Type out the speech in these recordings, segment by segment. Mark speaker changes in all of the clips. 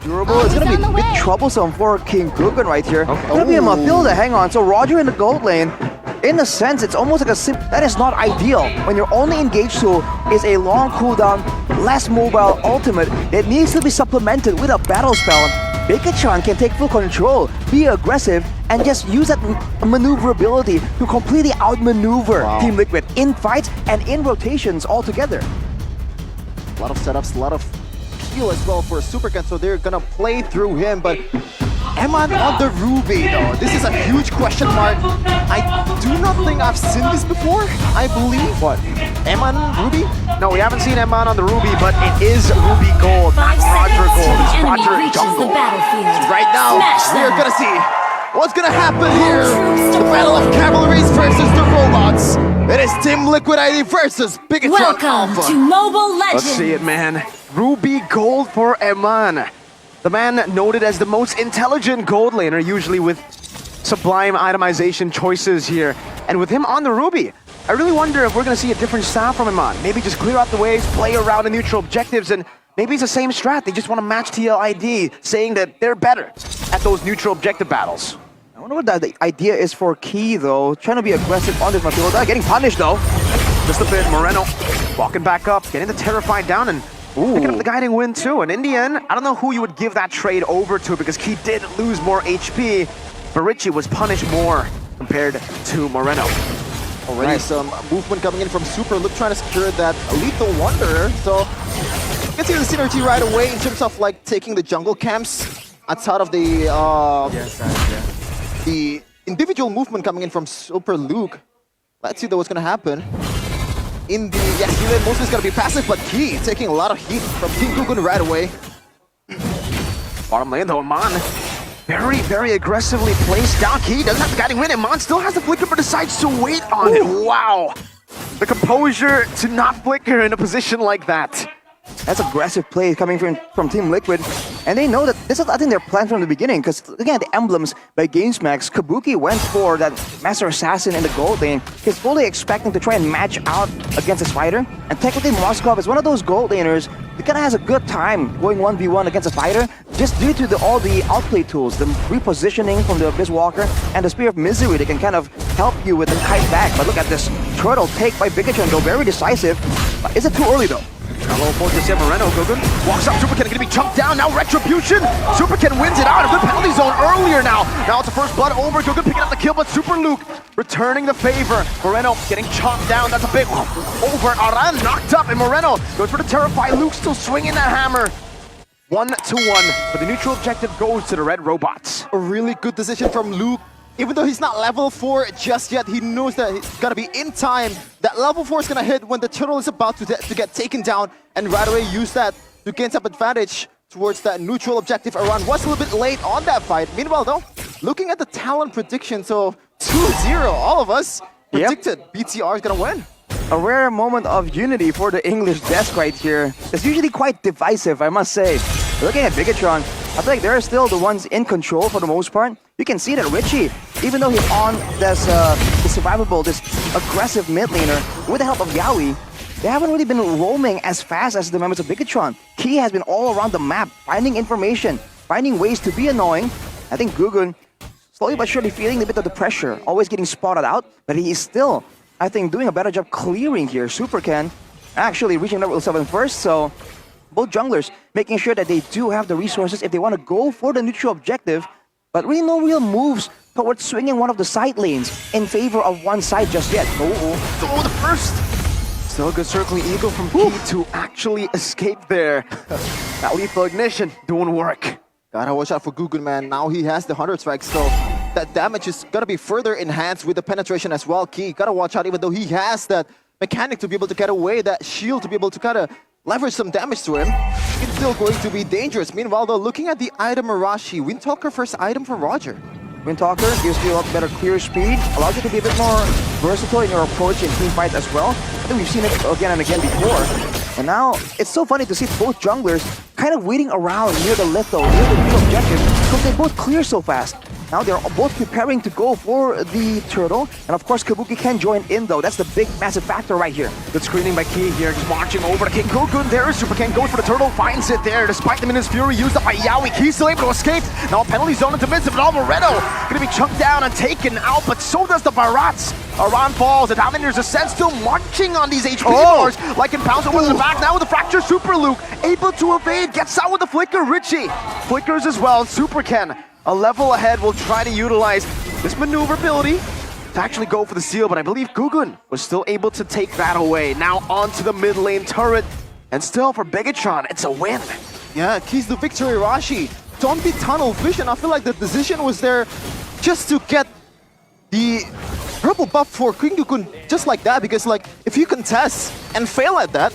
Speaker 1: durable. It's gonna be a bit troublesome for King Gugun right here. Gonna be a Mathilda, hang on. So Roger in the gold lane. In a sense, it's almost like that is not ideal. When your only engage tool is a long cooldown, less mobile ultimate, it needs to be supplemented with a battle spell. BIGETRON can take full control, be aggressive, and just use that maneuverability to completely outmaneuver Team Liquid in fights and in rotations altogether.
Speaker 2: A lot of setups, a lot of heal as well for Supercan, so they're gonna play through him, but Eman on the Ruby though, this is a huge question mark. I do not think I've seen this before, I believe.
Speaker 3: What?
Speaker 2: Eman Ruby?
Speaker 3: No, we haven't seen Eman on the Ruby, but it is Ruby Gold, not Roger Gold. It's Roger Jungle.
Speaker 2: Right now, we're gonna see what's gonna happen here. The battle of cavalries versus the robots. It is Team Liquid ID versus BIGETRON
Speaker 4: Welcome
Speaker 2: Alpha.
Speaker 4: to Mobile Legends.
Speaker 3: Let's see it, man. Ruby Gold for Eman. The man noted as the most intelligent gold laner, usually with sublime itemization choices here. And with him on the Ruby, I really wonder if we're going to see a different style from Eman. Maybe just clear out the waves, play around the neutral objectives, and maybe it's the same strat. They just want to match TLID, saying that they're better at those neutral objective battles.
Speaker 1: I wonder what the idea is for Key though. Trying to be aggressive on this Mathilda. Getting punished though.
Speaker 3: Just a bit, Moreno walking back up, getting the Terrified down, and picking up the guiding win too. And in the end, I don't know who you would give that trade over to because Key did lose more HP, but Richie was punished more compared to Moreno.
Speaker 2: Already some movement coming in from Super. Look, trying to secure that Lethal Wanderer. So you can see the synergy right away in terms of like taking the jungle camps outside of the the individual movement coming in from Super Luke. Let's see though what's gonna happen. In the healer, mostly it's gonna be passive, but Key taking a lot of heat from King Gugun right away.
Speaker 3: Bottom lane though, Eman very, very aggressively placed down. Key doesn't have the guiding win. Eman still has the flicker, but decides to wait on it. Wow. The composure to not flicker in a position like that.
Speaker 1: That's aggressive play coming from Team Liquid. And they know that this is, I think, their plan from the beginning. Because looking at the emblems by GamesMax, Kabuki went for that Master Assassin in the gold lane. He's fully expecting to try and match out against a fighter. And technically, Moskov is one of those gold laners that kind of has a good time going 1v1 against a fighter just due to all the outplay tools, the repositioning from the Abyss Walker and the Spear of Misery. They can kind of help you with the kite back. But look at this turtle take by BIGETRON, though, very decisive. Is it too early, though?
Speaker 3: Hello, focus here, Moreno. Gugun walks up. Supercan gonna be chunked down. Now Retribution. Supercan wins it out. A good penalty zone earlier now. Now it's a first blood over. Gugun picking up the kill, but Super Luke returning the favor. Moreno getting chopped down. That's a bit over. Aran knocked up, and Moreno goes for the Terrified. Luke still swinging that hammer. 1-1, but the neutral objective goes to the Red Robots.
Speaker 2: A really good decision from Luke. Even though he's not level 4 just yet, he knows that he's gotta be in time. That level 4 is gonna hit when the turtle is about to get taken down, and right away use that to gain some advantage towards that neutral objective. Aran was a little bit late on that fight. Meanwhile though, looking at the talent prediction, so 2-0, all of us predicted BTR is gonna win.
Speaker 1: A rare moment of unity for the English desk right here. It's usually quite divisive, I must say. Looking at BIGETRON, I feel like they're still the ones in control for the most part. You can see that Richie, even though he's on this survivable, this aggressive mid laner, with the help of Yaoi, they haven't really been roaming as fast as the members of BIGETRON. Key has been all around the map, finding information, finding ways to be annoying. I think Gugun, slowly but surely feeling a bit of the pressure, always getting spotted out, but he is still, I think, doing a better job clearing here. Supercan actually reaching level 7 first, so both junglers making sure that they do have the resources if they want to go for the neutral objective, but really no real moves towards swinging one of the side lanes in favor of one side just yet.
Speaker 3: Oh, the first! Still a good circling eagle from Key to actually escape there. That lethal ignition doing work.
Speaker 2: Gotta watch out for Gugun, man. Now he has the 100 strikes, so that damage is gonna be further enhanced with the penetration as well. Key, gotta watch out, even though he has that mechanic to be able to get away, that shield to be able to kind of leverage some damage to him. It's still going to be dangerous. Meanwhile, though, looking at the item Arashi, Windtalker first item for Roger.
Speaker 1: Windtalker gives you a lot better clear speed, allows you to be a bit more versatile in your approach in team fights as well. I think we've seen it again and again before. And now, it's so funny to see both junglers kind of waiting around near the litho, near the new objective, because they both clear so fast. Now they're both preparing to go for the turtle. And of course, Kabuki can join in though. That's the big, massive factor right here.
Speaker 3: Good screening by Key here, just marching over to King Gugun. There is Super Ken, goes for the turtle, finds it there. Despite the Minions Fury used up by Yaoi, Key's still able to escape. Now a penalty zone into midst of it all. Moretto gonna be chunked down and taken out, but so does the Barats. Aran falls, the Dominator's Ascent still marching on these HP bars. Like in Pounce over to the back now with the Fracture. Super Luke able to evade, gets out with the Flicker. Richie flickers as well. Super Ken, a level ahead, will try to utilize this maneuverability to actually go for the seal, but I believe Gugun was still able to take that away. Now onto the mid lane turret, and still for Bigetron, it's a win.
Speaker 2: Yeah, keys to victory, Rashi. Don't be tunnel vision. I feel like the decision was there just to get the purple buff for King Gugun just like that, because like if you contest and fail at that,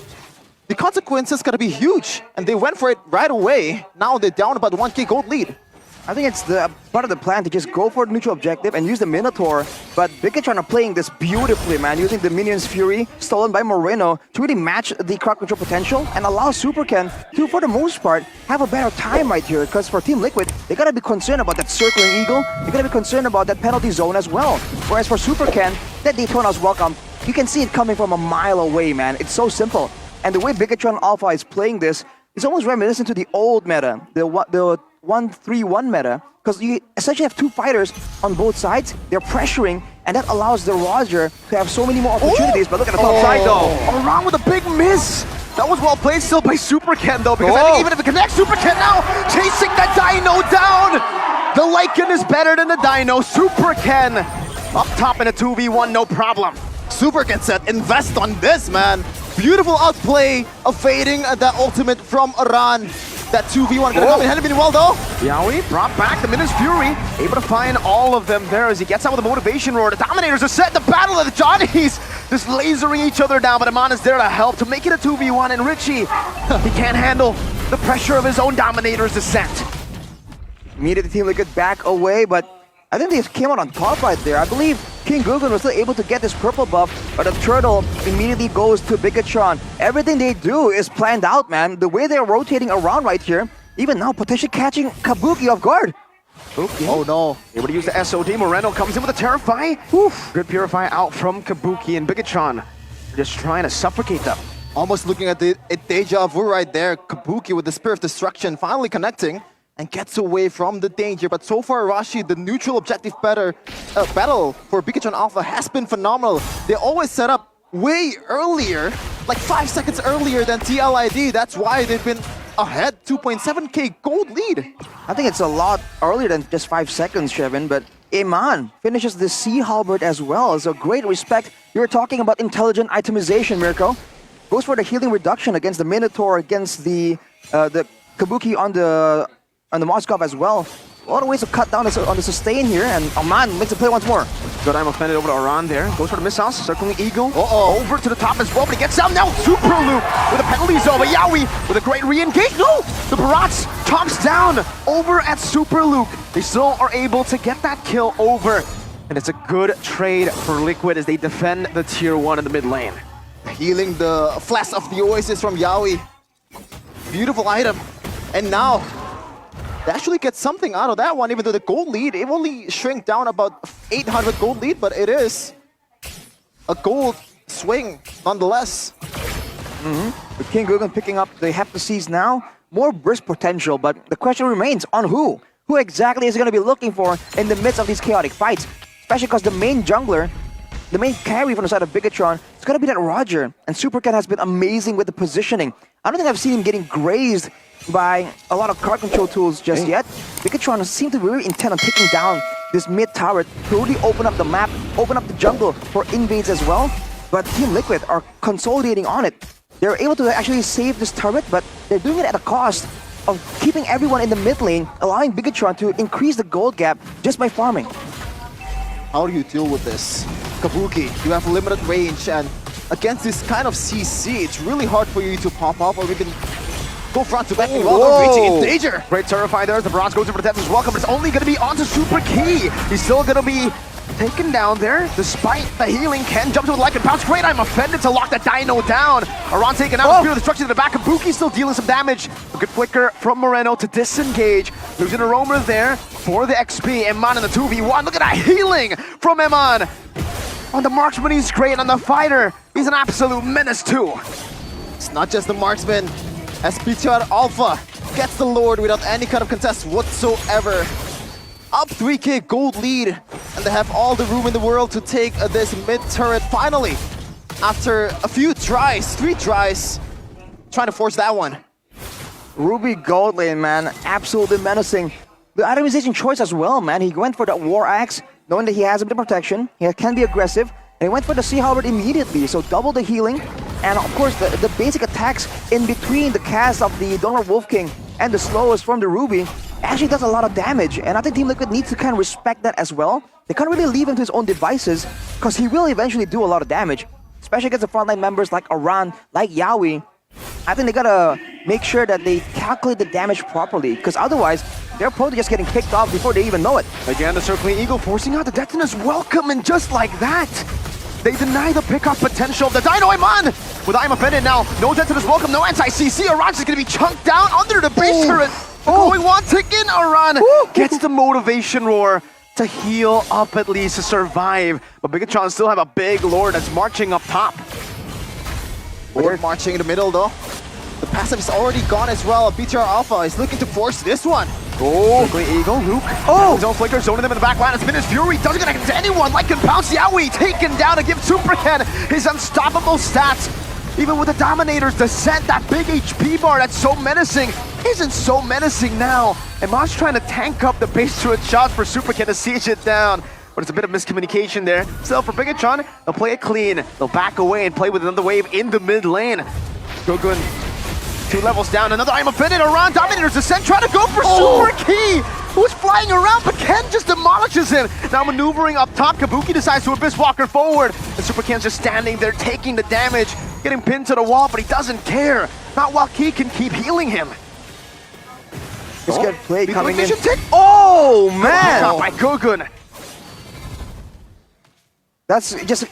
Speaker 2: the consequences gonna be huge. And they went for it right away. Now they're down about 1k gold lead.
Speaker 1: I think it's the part of the plan to just go for the neutral objective and use the Minotaur, but Bigetron are playing this beautifully, man, using the Minions Fury, stolen by Moreno, to really match the crowd control potential and allow Super Ken to, for the most part, have a better time right here, because for Team Liquid, they gotta be concerned about that circling eagle, they gotta be concerned about that penalty zone as well. Whereas for Super Ken, that Daytona's welcome, you can see it coming from a mile away, man. It's so simple. And the way Bigetron Alpha is playing this is almost reminiscent to the old meta, the 1-3-1 meta, because you essentially have two fighters on both sides. They're pressuring, and that allows the Roger to have so many more opportunities. But look at the top side, though.
Speaker 3: Around with a big miss. That was well played still by Super Ken, though, because I think even if it connects, Super Ken now chasing that Dino down. The Lycan is better than the Dino. Super Ken up top in a 2v1, no problem.
Speaker 2: Super Ken said, invest on this, man. Beautiful outplay of fading that ultimate from Aran. That 2v1 gonna come in handy well though.
Speaker 3: Yaoi brought back the Minions Fury, able to find all of them there as he gets out with a motivation roar. The Dominators are set, the battle of the Johnnies just lasering each other down, but Aman is there to help to make it a 2v1, and Richie, he can't handle the pressure of his own Dominator's descent.
Speaker 1: Immediately Team Liquid back away, but I think they came out on top right there. I believe King Gugun was still able to get this purple buff, but the turtle immediately goes to Bigetron. Everything they do is planned out, man. The way they're rotating around right here, even now potentially catching Kabuki off guard.
Speaker 3: Okay.
Speaker 2: Oh no.
Speaker 3: Able to use the SOD. Moreno comes in with a Terrify. Oof. Good Purify out from Kabuki, and Bigetron just trying to suffocate them.
Speaker 2: Almost looking at the deja vu right there. Kabuki with the Spear of Destruction finally connecting and gets away from the danger. But so far, Rashi, the neutral objective battle for Bigetron Alpha has been phenomenal. They always set up way earlier, like 5 seconds earlier than TLID. That's why they've been ahead, 2.7k gold lead.
Speaker 1: I think it's a lot earlier than just 5 seconds, Shevin, but Iman finishes the Sea Halberd as well. So great respect. You're talking about intelligent itemization, Mirko. Goes for the healing reduction against the Minotaur, against the Kabuki on the Moskov as well. A lot of ways to cut down on the sustain here, and Aman makes a play once more.
Speaker 3: Good time offended over to Aran there. Goes for the missiles, circling Eagle. Over to the top as well, but he gets out now. Super Loop with a penalty zone. Yaoi with a great re-engage. No! The Barats chomps down over at Super Luke. They still are able to get that kill over. And it's a good trade for Liquid as they defend the tier 1 in the mid lane.
Speaker 2: Healing the Flash of the Oasis from Yaoi. Beautiful item. And now, they actually get something out of that one, even though the gold lead, it only shrank down about 800 gold lead, but it is a gold swing nonetheless.
Speaker 1: With King Gugun picking up the Hefty Seas now, more burst potential, but the question remains on who? Who exactly is going to be looking for in the midst of these chaotic fights? Especially because the main jungler, the main carry from the side of Bigetron, it's going to be that Roger. And Super Ken has been amazing with the positioning. I don't think I've seen him getting grazed by a lot of card control tools just yet. Bigetron seems to be really intent on taking down this mid tower to really open up the map, open up the jungle for invades as well. But Team Liquid are consolidating on it. They're able to actually save this turret, but they're doing it at a cost of keeping everyone in the mid lane, allowing Bigetron to increase the gold gap just by farming.
Speaker 2: How do you deal with this? Kabuki, you have limited range, and against this kind of CC, it's really hard for you to pop up or even go front to back. Reaching in danger.
Speaker 3: Great Terrify there as the Barats goes in for the Tetris welcome, but it's only going to be onto Super Key. He's still going to be taken down there. Despite the healing, Ken jumps with like and pounce. Great, I'm offended to lock that Dino down. Aran taken out, Spear of Destruction to the back of Buki, still dealing some damage. A good flicker from Moreno to disengage. Losing a roamer there for the XP. Eman in the 2v1. Look at that healing from Eman. On the marksman, he's great. On the fighter, he's an absolute menace too.
Speaker 2: It's not just the marksman, as BTR Alpha gets the Lord without any kind of contest whatsoever. Up 3k gold lead, and they have all the room in the world to take this mid turret finally. After a few tries, 3 tries, trying to force that one.
Speaker 1: Ruby gold lane, man, absolutely menacing. The itemization choice as well, man. He went for that War Axe, knowing that he has a bit of protection. He can be aggressive, and he went for the Sea Halberd immediately, so double the healing. And of course, the basic attacks in between the cast of the Donald Wolf King and the slowest from the Ruby actually does a lot of damage. And I think Team Liquid needs to kind of respect that as well. They can't really leave him to his own devices, because he will eventually do a lot of damage, especially against the frontline members like Aran, like Yawi. I think they gotta make sure that they calculate the damage properly, because otherwise, they're probably just getting kicked off before they even know it.
Speaker 3: Again, the Circling Eagle forcing out the Detonus welcome, and just like that, they deny the pickup potential of the Dino Eman! With I'm offended now, no Detonus welcome, no anti-CC. Aran's is gonna be chunked down under the base turret. Going one tick in, Aran gets the motivation roar to heal up at least to survive. But BIGETRON still have a big Lord that's marching up top.
Speaker 2: Lord marching in the middle though. The passive is already gone as well. BTR Alpha is looking to force this one.
Speaker 3: Oh, Circling Eagle, Luke. Oh, his own flicker, zoning them in the back line. It's been his Fury, doesn't connect to anyone. Like can pounce Yawi, taken down to give Superken his unstoppable stats. Even with the Dominator's descent, that big HP bar that's so menacing isn't so menacing now. And Mosh trying to tank up the base turret shots for Superken to siege it down. But it's a bit of miscommunication there. Still, for BIGETRON, they'll play it clean. They'll back away and play with another wave in the mid lane. Gogun, 2 levels down. Another I'm offended. Aran Dominator's descent, trying to go for Super Key, who's flying around, but Ken just demolishes him. Now maneuvering up top, Kabuki decides to Abyss Walker forward. And Super Ken's just standing there taking the damage, getting pinned to the wall, but he doesn't care. Not while Key can keep healing him.
Speaker 1: This good play coming in.
Speaker 3: Oh,
Speaker 1: man!
Speaker 3: Shot by Gogun.
Speaker 1: That's just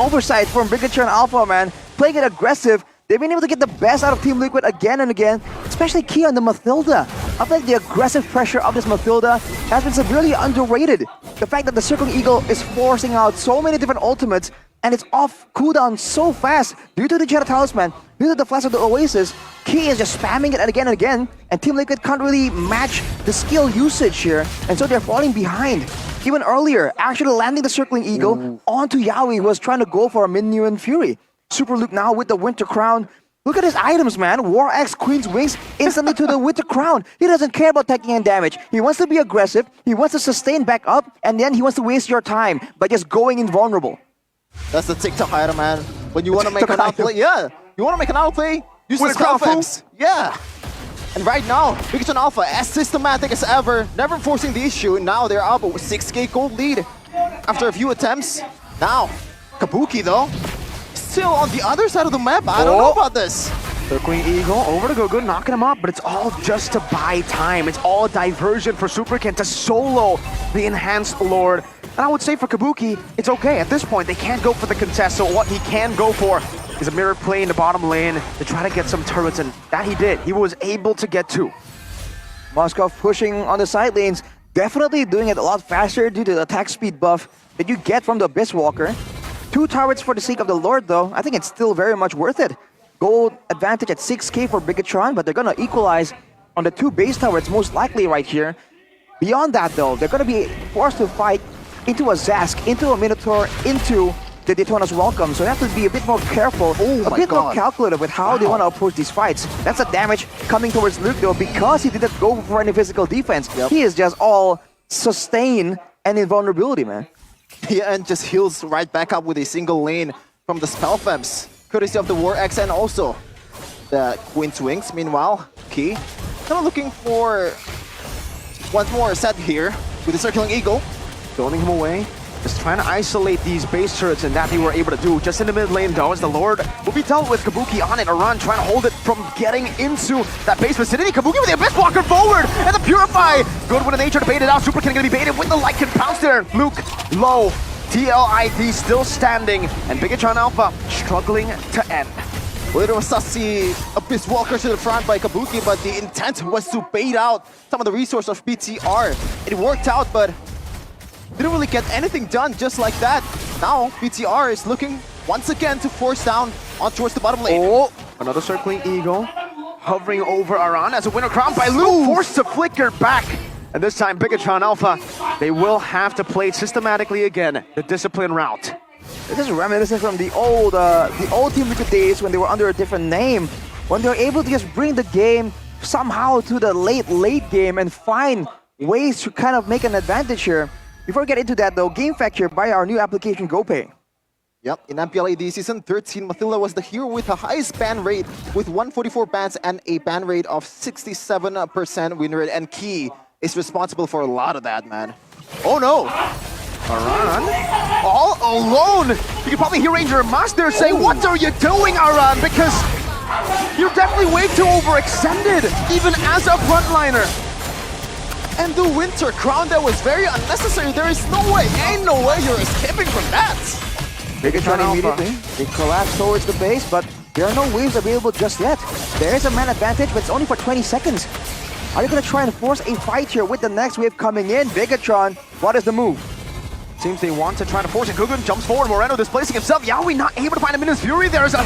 Speaker 1: oversight from BIGETRON Alpha, man. Playing it aggressive. They've been able to get the best out of Team Liquid again and again, especially key on the Mathilda. I think the aggressive pressure of this Mathilda has been severely underrated. The fact that the Circling Eagle is forcing out so many different ultimates, and it's off cooldown so fast due to the Jetta Talisman, due to the Flash of the Oasis. Key is just spamming it again and again, and Team Liquid can't really match the skill usage here, and so they're falling behind. Even earlier, actually landing the Circling Eagle onto Yawi, who was trying to go for a Minion Fury. Super Luke now with the Winter Crown. Look at his items, man. War Axe, Queen's Wings, instantly to the Winter Crown. He doesn't care about taking in damage. He wants to be aggressive, he wants to sustain back up, and then he wants to waste your time by just going invulnerable.
Speaker 2: That's the TikTok item, man. When you want to make an outplay, you want to make an outplay, use the spell flames. Yeah. And right now, BIGETRON Alpha, as systematic as ever, never forcing the issue. Now they're up with 6k gold lead after a few attempts. Now, Kabuki though, still on the other side of the map. I don't know about this.
Speaker 3: Circling Eagle over to Gogun, knocking him up, but it's all just to buy time. It's all a diversion for Superken to solo the Enhanced Lord. And I would say for Kabuki, it's okay. At this point, they can't go for the contest, so what he can go for is a mirror play in the bottom lane to try to get some turrets, and that he did. He was able to get 2.
Speaker 1: Moskov pushing on the side lanes, definitely doing it a lot faster due to the attack speed buff that you get from the Abyss Walker. 2 turrets for the sake of the Lord, though. I think it's still very much worth it. Gold advantage at 6k for BIGETRON, but they're gonna equalize on the 2 base turrets, most likely right here. Beyond that, though, they're gonna be forced to fight into a Zask, into a Minotaur, into the Daytona's Welcome. So they have to be a bit more careful, a bit more calculative with how they want to approach these fights. That's the damage coming towards Luke, though, because he didn't go for any physical defense. He is just all sustain and invulnerability, man.
Speaker 2: Yeah, and just heals right back up with a single lane from the Spell Femps, courtesy of the War Axe and also the Queen's Wings. Meanwhile, Key kind of looking for one more set here with the Circling Eagle.
Speaker 3: Zoning him away, just trying to isolate these base turrets, and that they were able to do. Just in the mid lane, though, as the Lord will be dealt with. Kabuki on it, Aran trying to hold it from getting into that base vicinity. Kabuki with the Abyss Walker forward, and the Purify. Good with the nature to bait it out. Superken gonna be baited with the Lycan pounce there. Luke low. TLID still standing, and BIGETRON Alpha struggling to end.
Speaker 2: Later was Sassy Abyss Walker to the front by Kabuki, but the intent was to bait out some of the resource of BTR. It worked out, but didn't really get anything done just like that. Now, BTR is looking once again to force down on towards the bottom lane.
Speaker 3: Oh, another circling eagle, hovering over Aran as a winner crowned by Luke, forced to flicker back. And this time, BIGETRON Alpha, they will have to play systematically again, the discipline route.
Speaker 1: This is reminiscent from the old Team Liquid days when they were under a different name, when they were able to just bring the game somehow to the late game and find ways to kind of make an advantage here. Before we get into that though, game factor by our new application GoPay.
Speaker 2: Yep, in MPL AD Season 13, Mathilda was the hero with the highest ban rate with 144 bans and a ban rate of 67% win rate, and Key is responsible for a lot of that, man. Oh no!
Speaker 3: Aran, all alone! You can probably hear Ranger Master say, "What are you doing, Aran?" Because you're definitely way too overextended, even as a frontliner.
Speaker 2: And the Winter Crown that was very unnecessary. There is no way, ain't no way you're escaping from that.
Speaker 1: BIGETRON immediately, they collapse towards the base, but there are no waves available just yet. There is a man advantage, but it's only for 20 seconds. Are you going to try and force a fight here with the next wave coming in? BIGETRON, what is the move?
Speaker 3: Seems they want to try to force it. Gugun jumps forward, Moreno displacing himself. Yaoi not able to find a Minus Fury. There's a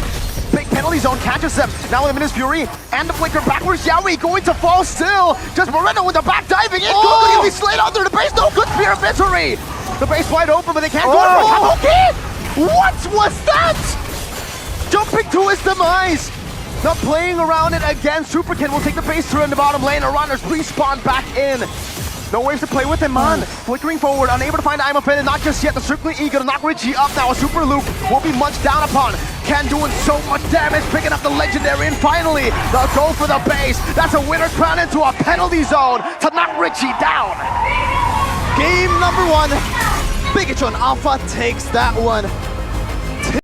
Speaker 3: big penalty zone, catches them. Now with a Minus Fury and the flicker backwards. Yaoi going to fall still. Just Moreno with the back diving in. Gugun will be slayed under the base. No good spear of victory. The base wide open, but they can't go for Kabuki. What was that? Jumping to his demise. Not playing around it again. Superkin will take the base through in the bottom lane. Our runners respawn back in. No ways to play with him, man. Flickering forward, unable to find IMPL, and not just yet. The circling eagle to knock Richie up now. A super loop will be munched down upon. Ken doing so much damage, picking up the legendary, and finally, they'll go for the base. That's a winner crown into a penalty zone to knock Richie down.
Speaker 2: Game number 1. BIGETRON Alpha takes that one.